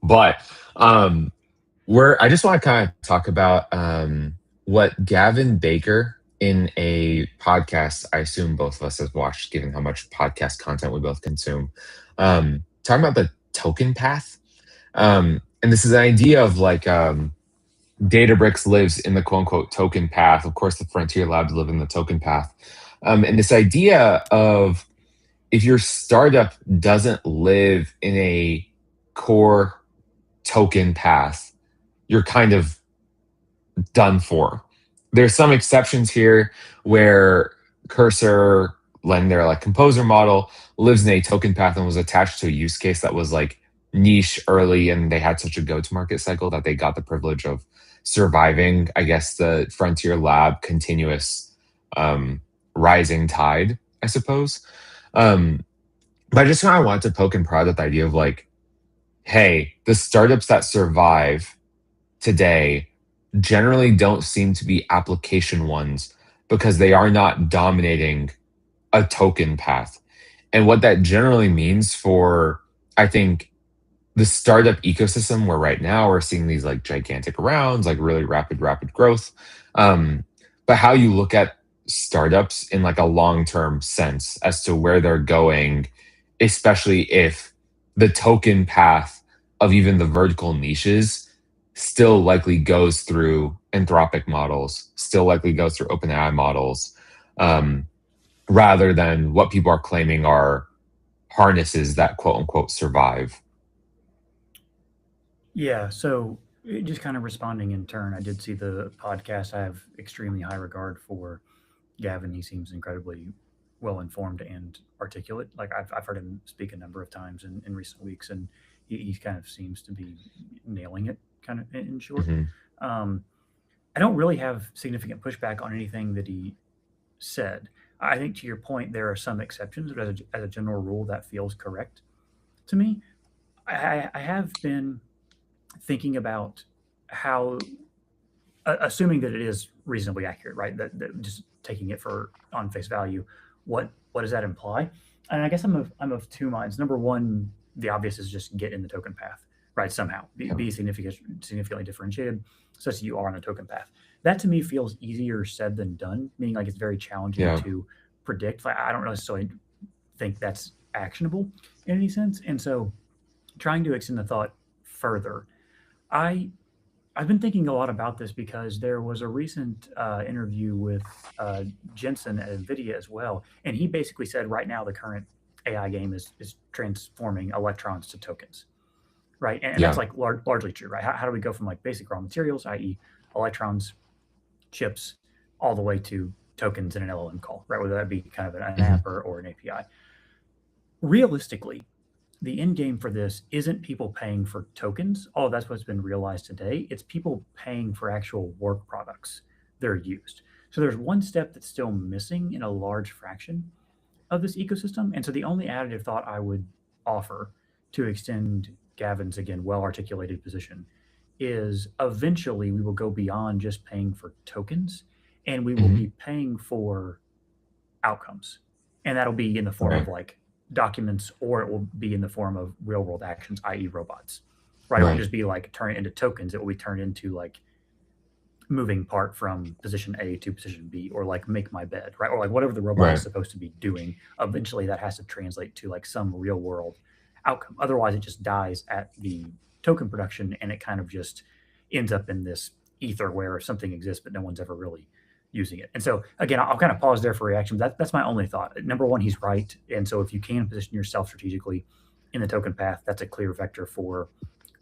But I just want to kind of talk about what Gavin Baker in a podcast I assume both of us have watched, given how much podcast content we both consume. Talking about the token path. And this is an idea of like Databricks lives in the quote unquote token path. Of course, the Frontier Labs live in the token path. And this idea of if your startup doesn't live in a core token path, you're kind of done for. There's some exceptions here where Cursor, lend their like composer model, lives in a token path and was attached to a use case that was like niche early, and they had such a go-to-market cycle that they got the privilege of surviving, I guess, the Frontier Lab continuous rising tide, I suppose. But I just kind of want to poke and prod at the idea of like, hey, the startups that survive today generally don't seem to be application ones because they are not dominating a token path. And what that generally means for, I think, the startup ecosystem, where right now we're seeing these like gigantic rounds, like really rapid growth. But how you look at startups in like a long-term sense as to where they're going, especially if the token path of even the vertical niches still likely goes through Anthropic models, still likely goes through OpenAI models, rather than what people are claiming are harnesses that quote unquote survive. Yeah, so just kind of responding in turn, I did see the podcast. I have extremely high regard for Gavin. He seems incredibly well informed and articulate. Like I've heard him speak a number of times in recent weeks, and he kind of seems to be nailing it, kind of in short. Mhm. Um, I don't really have significant pushback on anything that he said. I think to your point, there are some exceptions, but as a general rule, that feels correct to me. I have been thinking about how, assuming that it is reasonably accurate, right? That just taking it for on face value, what does that imply? And I guess I'm of two minds. Number one, the obvious is just get in the token path, right? Somehow Yeah. be significantly differentiated, such that you are on the token path. That to me feels easier said than done, meaning like it's very challenging Yeah. to predict. Like I don't necessarily think that's actionable in any sense, and so trying to extend the thought further, I I've been thinking a lot about this because there was a recent interview with Jensen at NVIDIA as well, and he basically said right now the current AI game is transforming electrons to tokens, right? And that's Yeah. like largely true, right? How do we go from like basic raw materials, i.e., electrons, chips, all the way to tokens in an LLM call, right? Whether that be kind of an Mhm. app or an API. Realistically, the end game for this isn't people paying for tokens. Oh, that's what's been realized today. It's people paying for actual work products that are used. So there's one step that's still missing in a large fraction of this ecosystem. And so the only additive thought I would offer to extend Gavin's, again, well articulated position is eventually we will go beyond just paying for tokens and we will Mhm. be paying for outcomes. And that'll be in the form of Right. like documents or it will be in the form of real world actions, i.e., robots. Right? It won't Right. just be like turn it into tokens. It will be turned into like moving part from position A to position B or like make my bed, right? Or like whatever the robot is Right. supposed to be doing. Eventually that has to translate to like some real world outcome. Otherwise it just dies at the token production and it kind of just ends up in this ether where something exists but no one's ever really using it. And so again, I'll kind of pause there for reaction. That's my only thought. Number one, he's right. And so if you can position yourself strategically in the token path, that's a clear vector for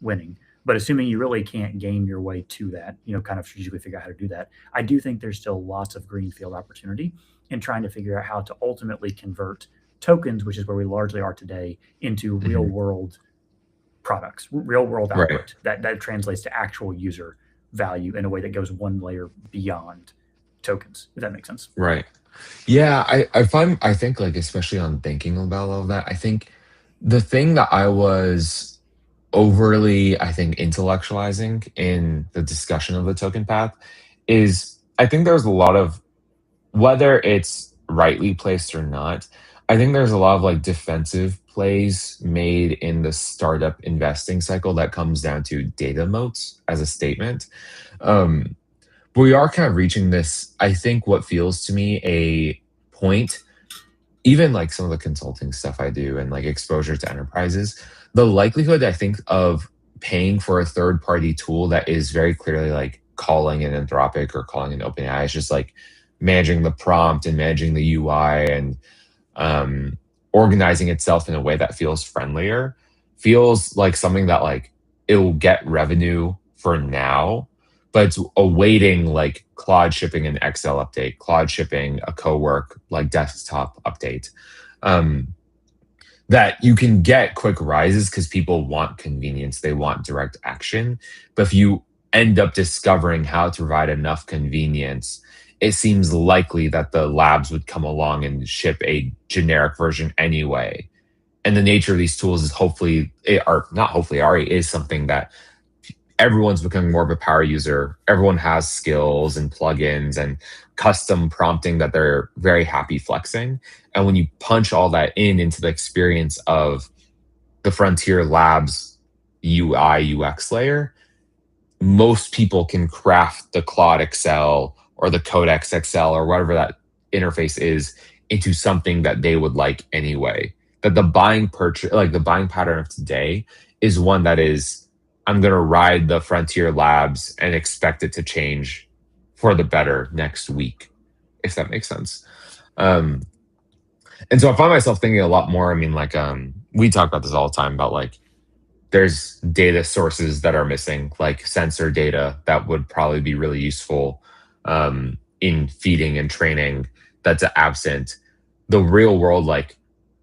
winning. But assuming you really can't game your way to that, kind of strategically figure out how to do that, I do think there's still lots of greenfield opportunity in trying to figure out how to ultimately convert tokens, which is where we largely are today, into real Mhm. world products, real world Right. output that translates to actual user value in a way that goes one layer beyond tokens. If that makes sense. Right. Yeah, I think like especially on thinking about all of that, I think the thing that I was overly, I think, intellectualizing in the discussion of the token path is I think there's a lot of, whether it's rightly placed or not, I think there's a lot of like defensive plays made in the startup investing cycle that comes down to data moats as a statement. Um, but we are kind of reaching this, I think, what feels to me a point, even like some of the consulting stuff I do and like exposure to enterprises, the likelihood I think of paying for a third party tool that is very clearly like calling an Anthropic or calling an OpenAI is just like managing the prompt and managing the UI and um, organizing itself in a way that feels friendlier, feels like something that like it will get revenue for now, but it's awaiting like Claude shipping an Excel update, Claude shipping a co-work like desktop update. Um, that you can get quick rises because people want convenience, they want direct action. But if you end up discovering how to provide enough convenience, it seems likely that the labs would come along and ship a generic version anyway. And the nature of these tools is hopefully, or not hopefully, already is something that everyone's becoming more of a power user. Everyone has skills and plugins and custom prompting that they're very happy flexing. And when you punch all that in into the experience of the Frontier Labs UI UX layer, most people can craft the Claude Excel or the Codex Excel or whatever that interface is into something that they would like anyway. That the buying purchase, like the buying pattern of today, is one that is, I'm going to ride the Frontier Labs and expect it to change for the better next week, if that makes sense. Um, and so I find myself thinking a lot more. I mean, like, we talk about this all the time about like there's data sources that are missing, like sensor data that would probably be really useful in feeding and training that's absent. The real world, like,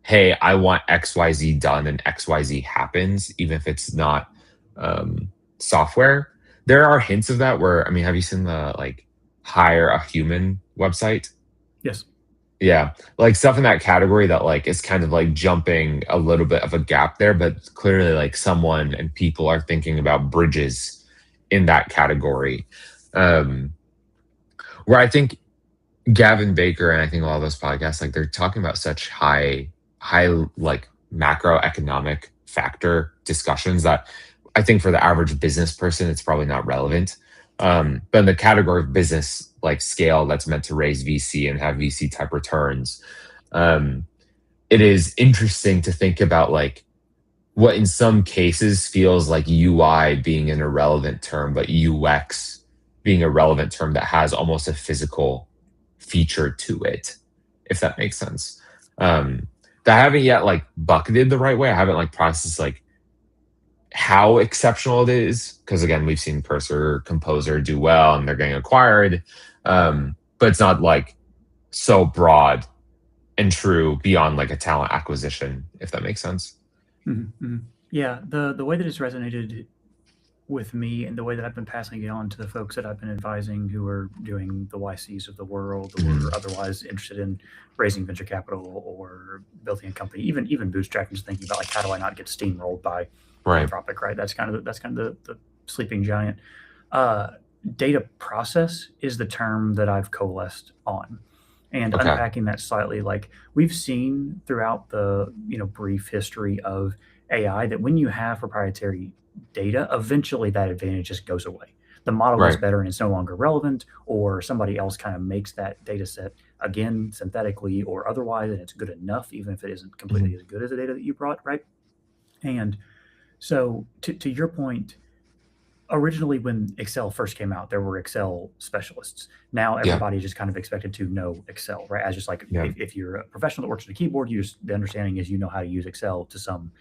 hey, I want XYZ done and XYZ happens, even if it's not software. There are hints of that where, I mean, have you seen the like hire a human website? Yes. Yeah, like stuff in that category that like is kind of like jumping a little bit of a gap there, but clearly like someone and people are thinking about bridges in that category. Um, where I think Gavin Baker and I think a lot of those podcasts, like they're talking about such high like macroeconomic factor discussions that I think for the average business person, it's probably not relevant. But in the category of business like scale that's meant to raise VC and have VC type returns, um, it is interesting to think about like what in some cases feels like UI being an irrelevant term, but UX being a relevant term that has almost a physical feature to it, if that makes sense. That I haven't yet like bucketed the right way. I haven't like processed like how exceptional it is because again we've seen Cursor Composer do well and they're getting acquired, but it's not like so broad and true beyond like a talent acquisition, if that makes sense. Mm-hmm. Yeah, the way that it's resonated with me and the way that I've been passing it on to the folks that I've been advising who are doing the YCs of the world Mhm. or otherwise interested in raising venture capital or building a company, even bootstrapping, just thinking about like how do I not get steamrolled by Right. Anthropic, right? That's kind of the sleeping giant. Uh, Data process is the term that I've coalesced on. And Okay. unpacking that slightly, like we've seen throughout the brief history of AI that when you have proprietary data, eventually that advantage just goes away. The model gets Right. better and it's no longer relevant, or somebody else kind of makes that data set again synthetically or otherwise, and it's good enough, even if it isn't Mhm. completely as good as the data that you brought, right? And so, to your point, originally when Excel first came out, there were Excel specialists. Now Yeah. everybody just kind of expected to know Excel, right? As just like Yeah. if you're a professional that works at a keyboard, the understanding is you know how to use Excel to some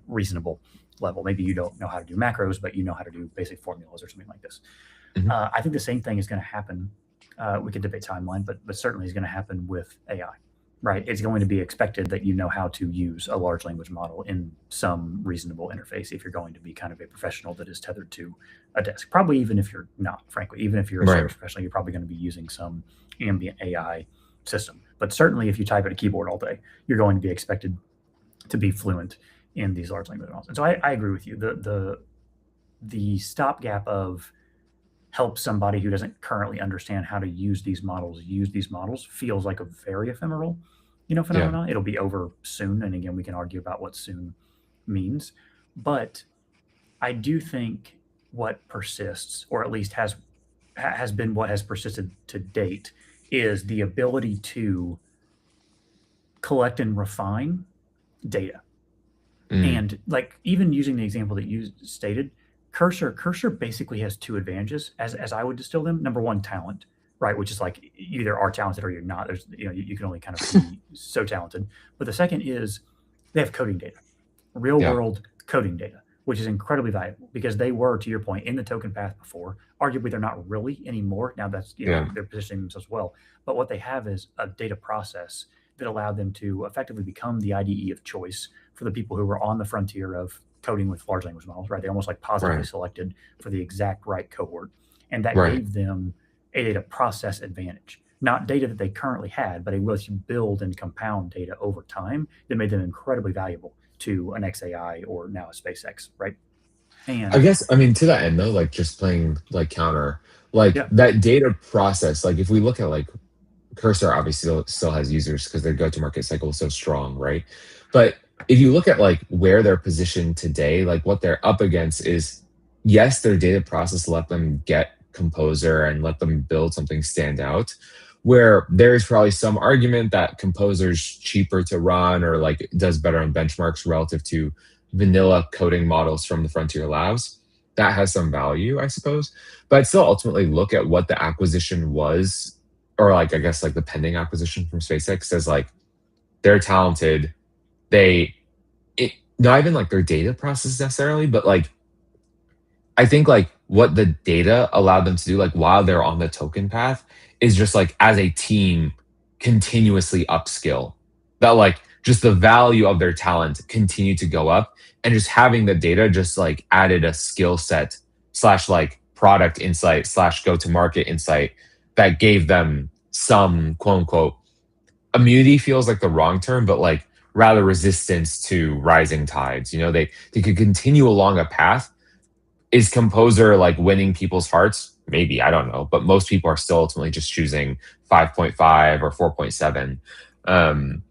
reasonable level. Maybe you don't know how to do macros, but you know how to do basic formulas or something like this. Mhm. I think the same thing is going to happen. We could debate timeline, but certainly is going to happen with AI, right? It's going to be expected that you know how to use a large language model in some reasonable interface if you're going to be kind of a professional that is tethered to a desk. Probably even if you're not, frankly, even if you're a Right. service professional, you're probably going to be using some ambient AI system. But certainly, if you type at a keyboard all day, you're going to be expected to be fluent in these large language models. And so I agree with you. The stopgap of help somebody who doesn't currently understand how to use these models feels like a very ephemeral. Yeah. phenomena. It'll be over soon, and again, we can argue about what soon means, but I do think what persists, or at least has been what has persisted to date, is the ability to collect and refine data. Mm, And like even using the example that you stated, Cursor basically has two advantages as I would distill them. Number one, talent, right? Which is like you either are talented or you're not. There's you can only kind of be so talented. But the second is they have coding data, real yeah. world coding data, which is incredibly valuable because they were, to your point, in the token path before. Arguably, they're not really anymore. Now that's Yeah. they're positioning themselves well, but what they have is a data process that allowed them to effectively become the IDE of choice for the people who were on the frontier of coding with large language models. Right, they almost like positively Right. selected for the exact right cohort, and that Right. gave them a data process advantage. Not data that they currently had, but ability to build and compound data over time that made them incredibly valuable to an XAI or now a SpaceX, right? I And guess, I mean, to that end though, like just playing like counter, like yeah, that data process, like if we look at like Cursor obviously still has users because their go-to-market cycle is so strong, right? But if you look at like where they're positioned today, like what they're up against is, yes, their data process let them get Composer and let them build something stand out. Where there's probably some argument that Composer's cheaper to run or like does better on benchmarks relative to vanilla coding models from the Frontier Labs. That has some value, I suppose. But I'd still ultimately look at what the acquisition was, or like I guess like the pending acquisition from SpaceX as like they're talented. They not even like their data process necessarily, but like I think like what the data allowed them to do, like while they're on the token path, is just like as a team continuously upskill. That like just the value of their talent continue to go up, and just having the data just like added a skill set slash like product insight slash go to market insight that gave them some quote unquote immunity, feels like the wrong term, but like rather resistance to rising tides. They could continue along a path. Is Composer like winning people's hearts? Maybe, I don't know, but most people are still ultimately just choosing 5.5 or 4.7. Um,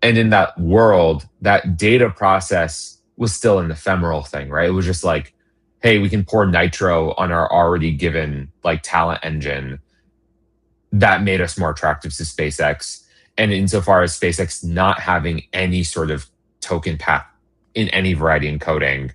and in that world, that data process was still an ephemeral thing, right? It was just like, hey, we can pour nitro on our already given like talent engine. That made us more attractive to SpaceX. And insofar as SpaceX not having any sort of token path in any variety in coding,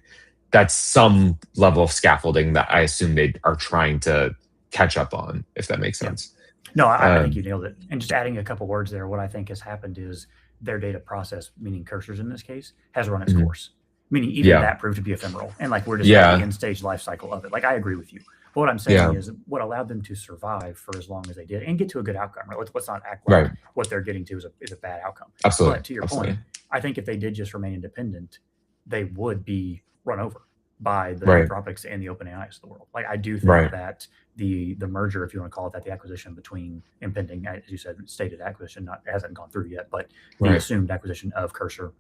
that's some level of scaffolding that I assume they are trying to catch up on, if that makes yeah. sense. No, I think Um, you nailed it. And just adding a couple words there, what I think has happened is their data process, meaning Cursors in this case, has run its mhm. course. Meaning even Yeah, that proved to be ephemeral. And like we're just at the yeah, end stage life cycle of it. Like I agree with you. But what I'm saying yeah, is what allowed them to survive for as long as they did and get to a good outcome, right? Let's not act like right. what they're getting to is a bad outcome. Absolutely, But to your point, absolutely. I think if they did just remain independent, they would be run over by the Right, Anthropics and the OpenAIs of the world. Like I do think right, that the merger, if you want to call it that, the acquisition between impending, as you said, stated acquisition, not hasn't gone through yet, but the right, assumed acquisition of Cursor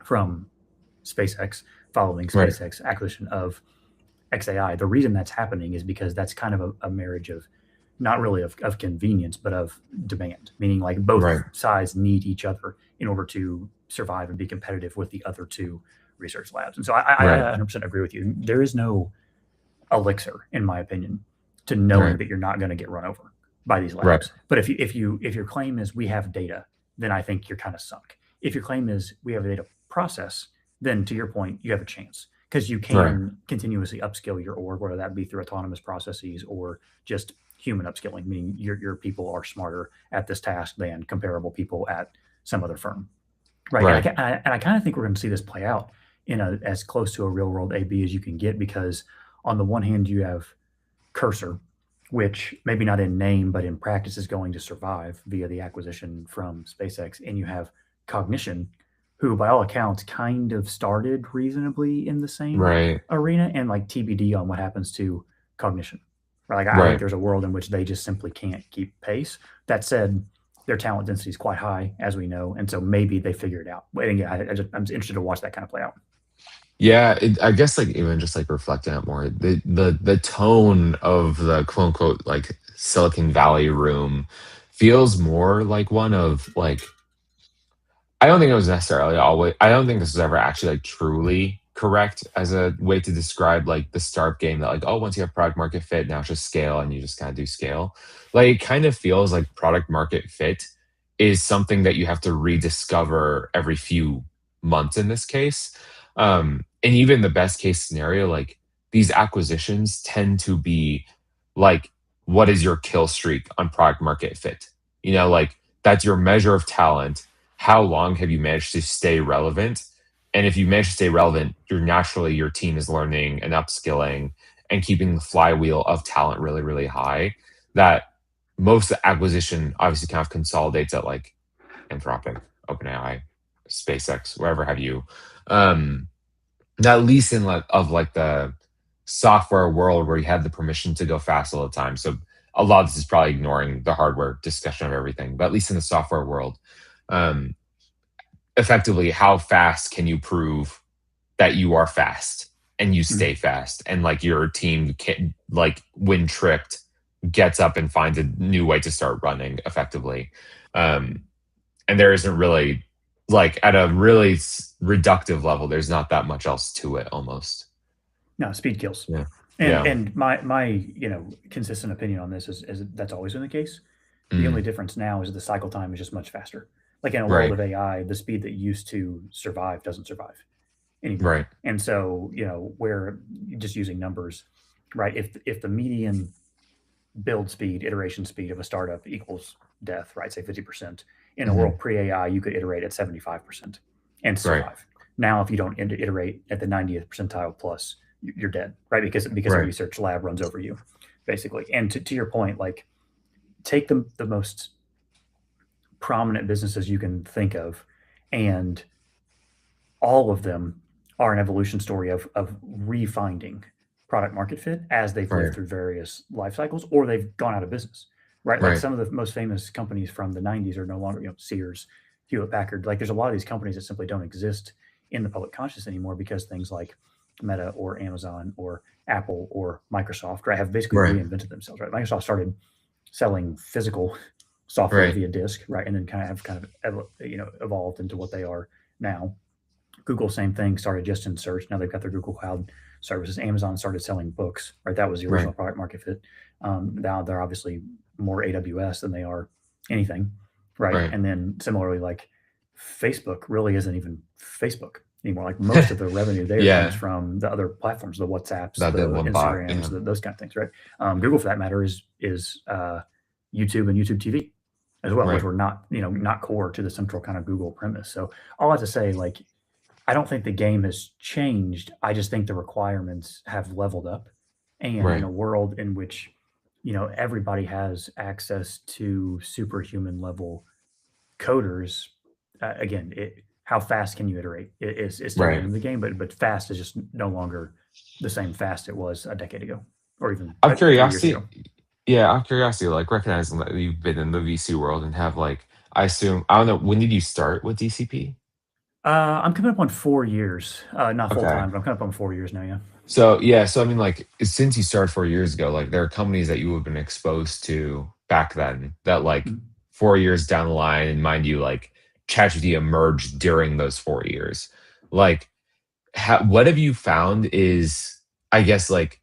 from SpaceX, following right, SpaceX acquisition of XAI. The reason that's happening is because that's kind of a marriage of not really of convenience, but of demand, meaning like both right, sides need each other in order to survive and be competitive with the other two research labs. And so I right, 100% agree with you. There is no elixir, in my opinion, to knowing right, that you're not going to get run over by these right, labs. But if your claim is we have data, then I think you're kind of sunk. If your claim is we have a data process, then to your point, you have a chance because you right, can continuously upskill your org, whether that be through autonomous processes or just human upskilling, meaning your people are smarter at this task than comparable people at some other firm, right? right, And I kind of think we're going to see this play out in a as close to a real world AB as you can get because on the one hand you have Cursor, which maybe not in name but in practice is going to survive via the acquisition from SpaceX, and you have Cognition, who by all accounts kind of started reasonably in the same right, arena, and like TBD on what happens to Cognition. Right? Like I think right. there's a world in which they just simply can't keep pace. That said, their talent density is quite high, as we know, and so maybe they figure it out. But again, I'm interested to watch that kind of play out. Yeah, I guess like even just like reflecting on it more, the tone of the quote unquote like Silicon Valley room feels more like one of like I don't think it was necessarily always. I don't think this was ever actually like truly correct as a way to describe like the start game that like, oh, once you have product market fit, now it's just scale and you just kind of do scale. Like it kind of feels like product market fit is something that you have to rediscover every few months in this case. And even the best case scenario, like these acquisitions tend to be like, what is your kill streak on product market fit? Like that's your measure of talent. How long have you managed to stay relevant? And if you manage to stay relevant, you're naturally your team is learning and upskilling and keeping the flywheel of talent really, really high. That most acquisition obviously kind of consolidates at like Anthropic, OpenAI, SpaceX, wherever have you. Um, at least in like of like the software world where you have the permission to go fast all the time. So a lot of this is probably ignoring the hardware discussion of everything, but at least in the software world, um, effectively, how fast can you prove that you are fast and you Mm. stay fast and like your team can like when tripped gets up and finds a new way to start running effectively. Um, and there isn't really like at a really reductive level, there's not that much else to it almost. No, speed kills. Yeah. And Yeah. my consistent opinion on this is that's always been the case. The only Mm, difference now is the cycle time is just much faster. Like in a world right. of AI, the speed that used to survive doesn't survive anymore. Right. And so, where just using numbers, right? If the median build speed, iteration speed of a startup equals death, right? Say 50%. In a Hmm. world pre-AI, you could iterate at 75% and Right. survive. Now, if you don't iterate at the 90th percentile plus, you're dead, right? Because a Right. research lab runs over you, basically. And to your point, like take the most prominent businesses you can think of, and all of them are an evolution story of refinding product market fit as they've lived Right. through various life cycles or they've gone out of business, right? Like Right. some of the most famous companies from the 90s are no longer, Sears, Hewlett Packard. Like there's a lot of these companies that simply don't exist in the public conscious anymore because things like Meta or Amazon or Apple or Microsoft, right, have basically Right. reinvented themselves, right? Microsoft started selling physical software Right. via disk, right, and then evolved into what they are now. Google, same thing, started just in search. Now they've got their Google Cloud services. Amazon started selling books, right? That was the Right. original product market fit. Now they're obviously more AWS than they are anything, right? Right. And then similarly, like Facebook really isn't even Facebook anymore. Like most of the revenue there comes Yeah. from the other platforms, the WhatsApps, That did the one bot. Instagrams, Yeah. those kind of things, right? Google, for that matter, is YouTube and YouTube TV as well, which Right. were not core to the central kind of Google premise. So all I have to say, like, I don't think the game has changed. I just think the requirements have leveled up. And in Right. a world in which, everybody has access to superhuman level coders, again, how fast can you iterate is still the Right. name of the game, but fast is just no longer the same fast it was a decade ago or even Out of 3 years curiosity, ago. yeah, out of curiosity, like recognizing that you've been in the VC world and have like, I assume, I don't know, when did you start with DCP? I'm coming up on 4 years, not full Okay. time, but I'm coming up on 4 years now. Yeah. So yeah, so I mean, like since you started 4 years ago, like there are companies that you have been exposed to back then that like Mhm. 4 years down the line, and mind you, like ChatGPT emerged during those 4 years. Like, what have you found is, I guess, like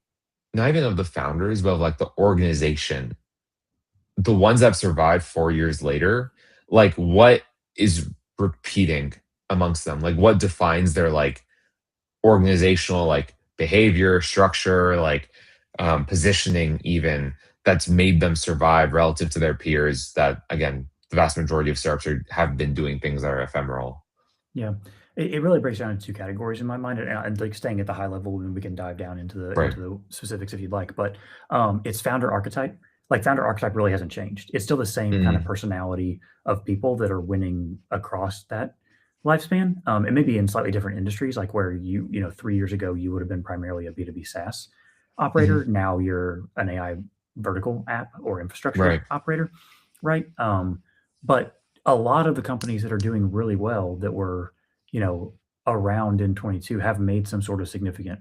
not even of the founders, but of like the organization, the ones that have survived 4 years later, like what is repeating amongst them? Like what defines their like organizational like behavior, structure, like positioning, even that's made them survive relative to their peers. That again, the vast majority of startups have been doing things that are ephemeral. Yeah, it really breaks down into two categories in my mind, and like staying at the high level, and we can dive down into the Right. specifics if you'd like. But it's founder archetype. Like founder archetype really hasn't changed. It's still the same kind of Mm, personality of people that are winning across that lifespan. It may be in slightly different industries, like where 3 years ago you would have been primarily a B2B SaaS mhm, operator. Now you're an AI vertical app or infrastructure right. operator, right? But a lot of the companies that are doing really well that were, you know, around in 22 have made some sort of significant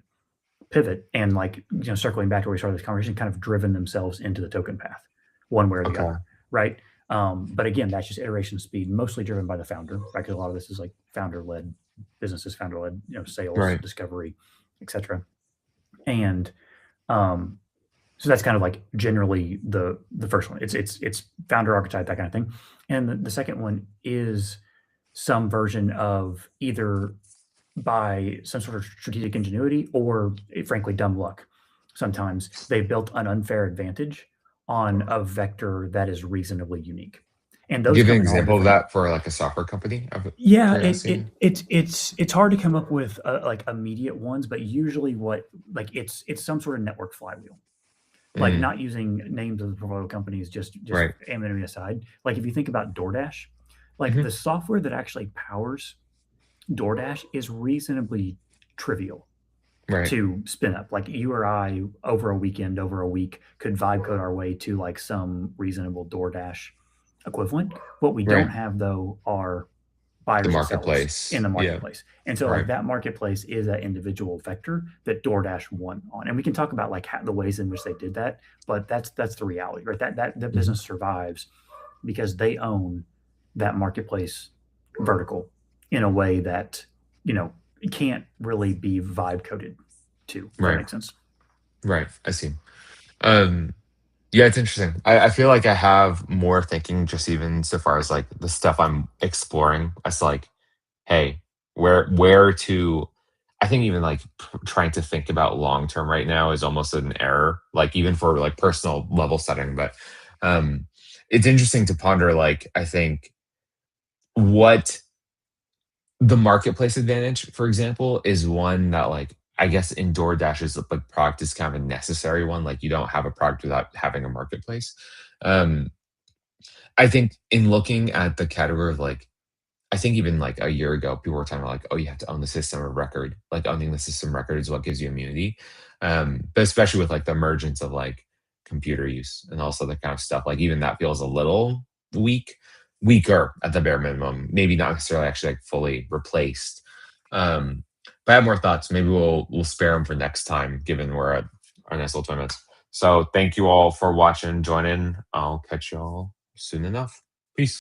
pivot and like, circling back to where we started this conversation, kind of driven themselves into the token path one way or the Okay. other, right? But again, that's just iteration speed, mostly driven by the founder, right? Because a lot of this is like founder-led businesses, founder-led, sales, Right. discovery, etc. And um, so that's kind of like generally the first one. It's founder archetype, that kind of thing. And the second one is some version of either by some sort of strategic ingenuity or frankly dumb luck. Sometimes they've built an unfair advantage on a vector that is reasonably unique. And those Give an come in all example of different. that for like a software company of Yeah, curiosity. it's hard to come up with like immediate ones, but usually what like it's some sort of network flywheel. Like Mm, not using names of the portfolio companies, just right. anonymity aside. Like if you think about DoorDash, like Hmm. the software that actually powers DoorDash is reasonably trivial Right. to spin up. Like you or I over a weekend, over a week, could vibe code our way to like some reasonable DoorDash equivalent. What we don't Right. have though are The buyers and sellers in marketplace. the Yeah. marketplace. And so like Right. that marketplace is that individual vector that DoorDash won on. And we can talk about like the ways in which they did that, but that's the reality, right? That Hmm. business survives because they own that marketplace vertical in a way that, it can't really be vibe coded to, if that Right. makes sense. Right. I see. Um, yeah, it's interesting. I feel like I have more thinking just even so far as like the stuff I'm exploring as like, hey, where to I think even like trying to think about long term right now is almost an error, like even for like personal level setting. But um it's interesting to ponder like I think what the marketplace advantage, for example, is one that like I guess in DoorDash's like product is kind of a necessary one. Like you don't have a product without having a marketplace. Um, I think in looking at the category of like, I think even like a year ago, people were talking about like, oh, you have to own the system of record. Like owning the system record is what gives you immunity. But especially with like the emergence of like computer use and also that kind of stuff, like even that feels a little weaker at the bare minimum. Maybe not necessarily actually like fully replaced. Um, but I have more thoughts. Maybe we'll spare them for next time, given we're at our nice little 20 minutes. So thank you all for watching, joining. I'll catch you all soon enough.